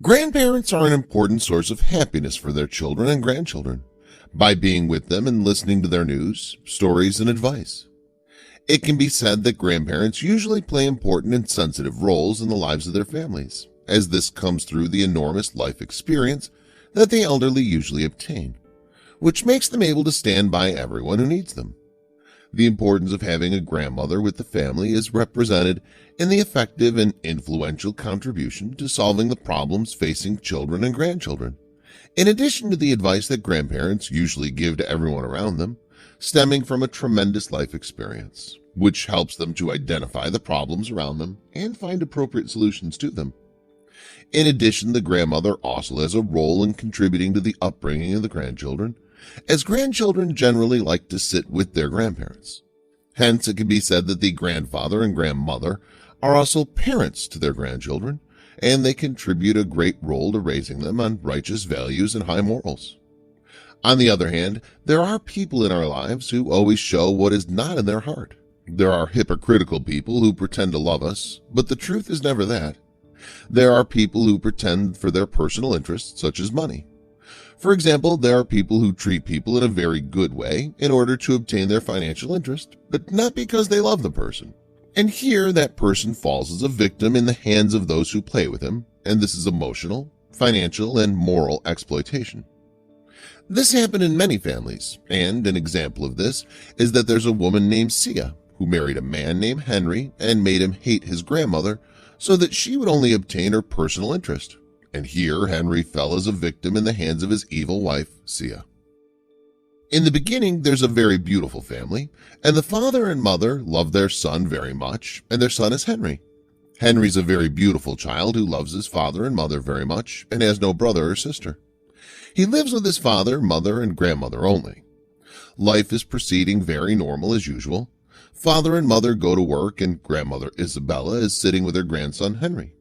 Grandparents are an important source of happiness for their children and grandchildren by being with them and listening to their news, stories, and advice. It can be said that grandparents usually play important and sensitive roles in the lives of their families, as this comes through the enormous life experience that the elderly usually obtain, which makes them able to stand by everyone who needs them. The importance of having a grandmother with the family is represented in the effective and influential contribution to solving the problems facing children and grandchildren, in addition to the advice that grandparents usually give to everyone around them, stemming from a tremendous life experience, which helps them to identify the problems around them and find appropriate solutions to them. In addition, the grandmother also has a role in contributing to the upbringing of the grandchildren, as grandchildren generally like to sit with their grandparents. Hence, it can be said that the grandfather and grandmother are also parents to their grandchildren, and they contribute a great role to raising them on righteous values and high morals. On the other hand, there are people in our lives who always show what is not in their heart. There are hypocritical people who pretend to love us, but the truth is never that. There are people who pretend for their personal interests, such as money. For example, there are people who treat people in a very good way in order to obtain their financial interest, but not because they love the person. And here that person falls as a victim in the hands of those who play with him, and this is emotional, financial, and moral exploitation. This happened in many families, and an example of this is that there's a woman named Sia who married a man named Henry and made him hate his grandmother so that she would only obtain her personal interest. And here Henry fell as a victim in the hands of his evil wife, Sia. In the beginning, there's a very beautiful family, and the father and mother love their son very much, and their son is Henry. Henry's a very beautiful child who loves his father and mother very much and has no brother or sister. He lives with his father, mother, and grandmother only. Life is proceeding very normal as usual. Father and mother go to work, and grandmother Isabella is sitting with her grandson Henry.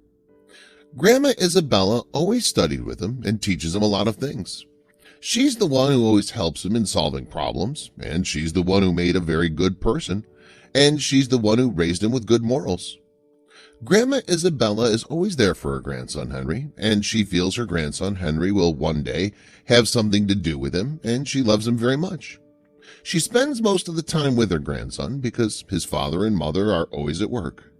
Grandma Isabella always studied with him and teaches him a lot of things. She's the one who always helps him in solving problems, and she's the one who made a very good person, and she's the one who raised him with good morals. Grandma Isabella is always there for her grandson Henry, and she feels her grandson Henry will one day have something to do with him, and she loves him very much. She spends most of the time with her grandson because his father and mother are always at work.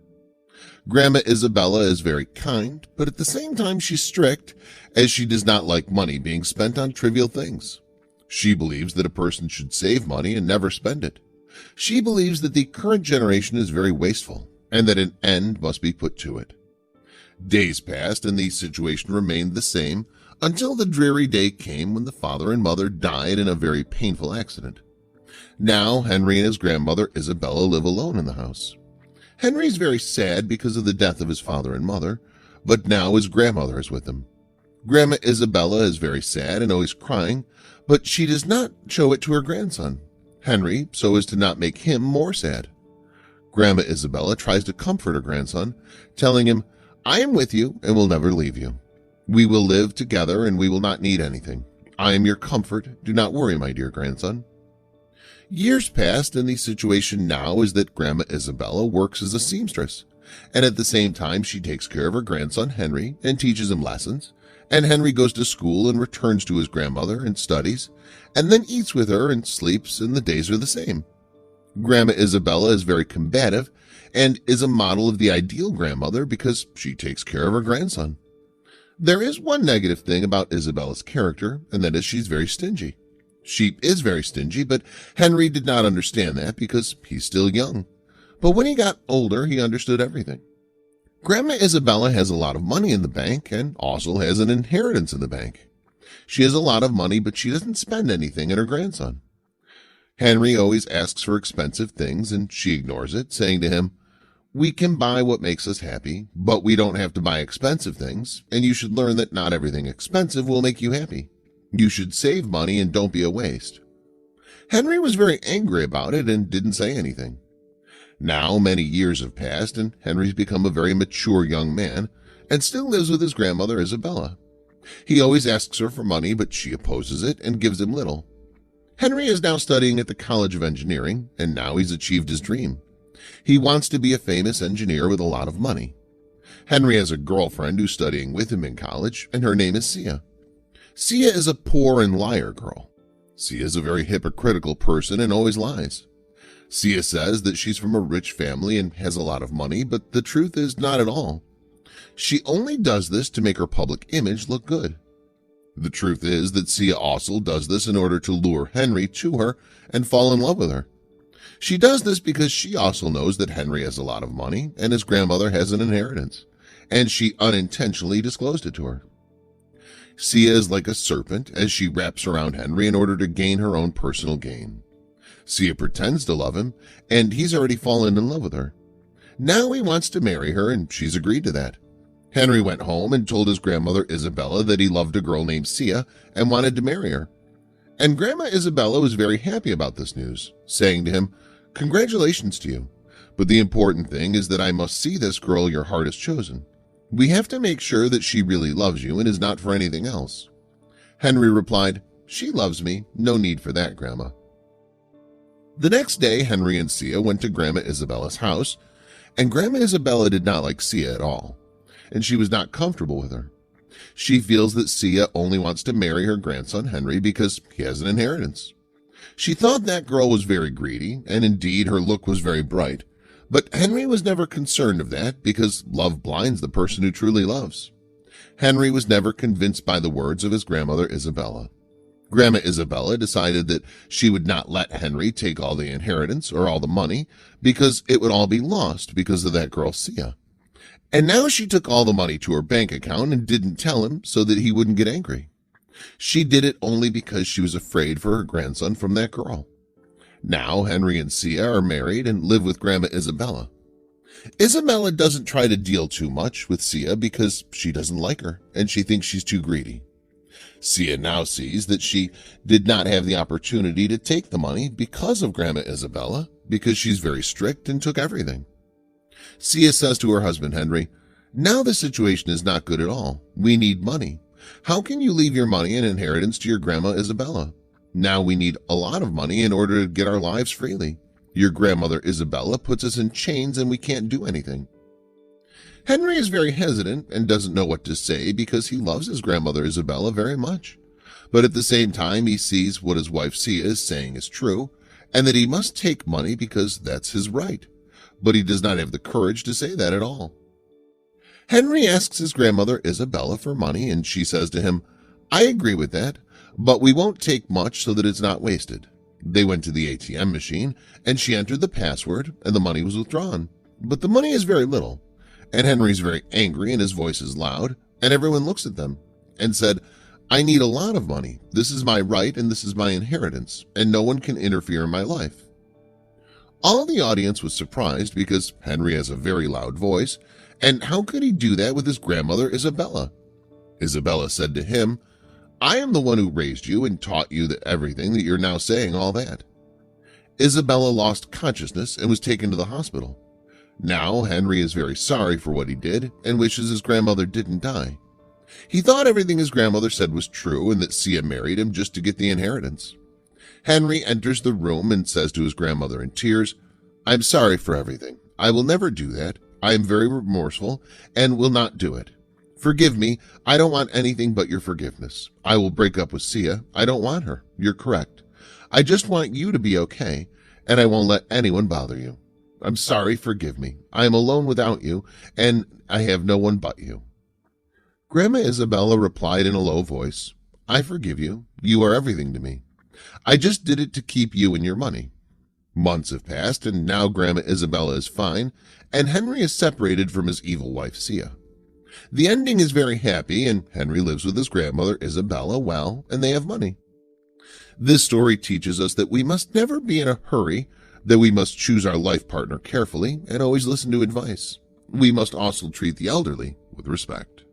Grandma Isabella is very kind, but at the same time she's strict, as she does not like money being spent on trivial things. She believes that a person should save money and never spend it. She believes that the current generation is very wasteful, and that an end must be put to it. Days passed, and the situation remained the same until the dreary day came when the father and mother died in a very painful accident. Now Henry and his grandmother Isabella live alone in the house. Henry is very sad because of the death of his father and mother, but now his grandmother is with him. Grandma Isabella is very sad and always crying, but she does not show it to her grandson, Henry, so as to not make him more sad. Grandma Isabella tries to comfort her grandson, telling him, "I am with you and will never leave you. We will live together and we will not need anything. I am your comfort. Do not worry, my dear grandson." Years passed, and the situation now is that Grandma Isabella works as a seamstress, and at the same time she takes care of her grandson Henry and teaches him lessons, and Henry goes to school and returns to his grandmother and studies, and then eats with her and sleeps, and the days are the same. Grandma Isabella is very combative and is a model of the ideal grandmother because she takes care of her grandson. There is one negative thing about Isabella's character, and that is she's very stingy. She is very stingy, but Henry did not understand that because he's still young. But when he got older, he understood everything. Grandma Isabella has a lot of money in the bank and also has an inheritance in the bank. She has a lot of money, but she doesn't spend anything on her grandson. Henry always asks for expensive things, and she ignores it, saying to him, "We can buy what makes us happy, but we don't have to buy expensive things, and you should learn that not everything expensive will make you happy. You should save money and don't be a waste." Henry was very angry about it and didn't say anything. Now many years have passed, and Henry's become a very mature young man and still lives with his grandmother Isabella. He always asks her for money, but she opposes it and gives him little. Henry is now studying at the College of Engineering, and now he's achieved his dream. He wants to be a famous engineer with a lot of money. Henry has a girlfriend who's studying with him in college, and her name is Sia. Sia is a poor and liar girl. Sia is a very hypocritical person and always lies. Sia says that she's from a rich family and has a lot of money, but the truth is not at all. She only does this to make her public image look good. The truth is that Sia also does this in order to lure Henry to her and fall in love with her. She does this because she also knows that Henry has a lot of money and his grandmother has an inheritance, and she unintentionally disclosed it to her. Sia is like a serpent as she wraps around Henry in order to gain her own personal gain. Sia pretends to love him, and he's already fallen in love with her. Now he wants to marry her, and she's agreed to that. Henry went home and told his grandmother Isabella that he loved a girl named Sia and wanted to marry her. And Grandma Isabella was very happy about this news, saying to him, "Congratulations to you, but the important thing is that I must see this girl your heart has chosen. We have to make sure that she really loves you and is not for anything else." Henry replied, "She loves me, no need for that, Grandma." The next day, Henry and Sia went to Grandma Isabella's house, and Grandma Isabella did not like Sia at all, and she was not comfortable with her. She feels that Sia only wants to marry her grandson Henry because he has an inheritance. She thought that girl was very greedy, and indeed her look was very bright, but Henry was never concerned of that because love blinds the person who truly loves. Henry was never convinced by the words of his grandmother Isabella. Grandma Isabella decided that she would not let Henry take all the inheritance or all the money because it would all be lost because of that girl Sia. And now she took all the money to her bank account and didn't tell him so that he wouldn't get angry. She did it only because she was afraid for her grandson from that girl. Now Henry and Sia are married and live with Grandma Isabella. Isabella doesn't try to deal too much with Sia because she doesn't like her and she thinks she's too greedy. Sia now sees that she did not have the opportunity to take the money because of Grandma Isabella, because she's very strict and took everything. Sia says to her husband Henry, "Now the situation is not good at all. We need money. How can you leave your money and inheritance to your Grandma Isabella? Now we need a lot of money in order to get our lives freely. Your grandmother Isabella puts us in chains and we can't do anything." Henry is very hesitant and doesn't know what to say because he loves his grandmother Isabella very much. But at the same time, he sees what his wife Sia is saying is true, and that he must take money because that's his right. But he does not have the courage to say that at all. Henry asks his grandmother Isabella for money, and she says to him, "I agree with that, but we won't take much so that it's not wasted." They went to the ATM machine, and she entered the password, and the money was withdrawn. But the money is very little. And Henry's very angry and his voice is loud, and everyone looks at them and said, "I need a lot of money. This is my right and this is my inheritance, and no one can interfere in my life." All the audience was surprised because Henry has a very loud voice, and how could he do that with his grandmother Isabella? Isabella said to him, "I am the one who raised you and taught you everything that you're now saying all that." Isabella lost consciousness and was taken to the hospital. Now Henry is very sorry for what he did and wishes his grandmother didn't die. He thought everything his grandmother said was true and that Sia married him just to get the inheritance. Henry enters the room and says to his grandmother in tears, "I'm sorry for everything. I will never do that. I am very remorseful and will not do it. Forgive me. I don't want anything but your forgiveness. I will break up with Sia. I don't want her. You're correct. I just want you to be okay, and I won't let anyone bother you. I'm sorry, forgive me. I am alone without you, and I have no one but you." Grandma Isabella replied in a low voice, "I forgive you. You are everything to me. I just did it to keep you and your money." Months have passed, and now Grandma Isabella is fine, and Henry is separated from his evil wife, Sia. The ending is very happy, and Henry lives with his grandmother Isabella well, and they have money. This story teaches us that we must never be in a hurry, that we must choose our life partner carefully and always listen to advice. We must also treat the elderly with respect.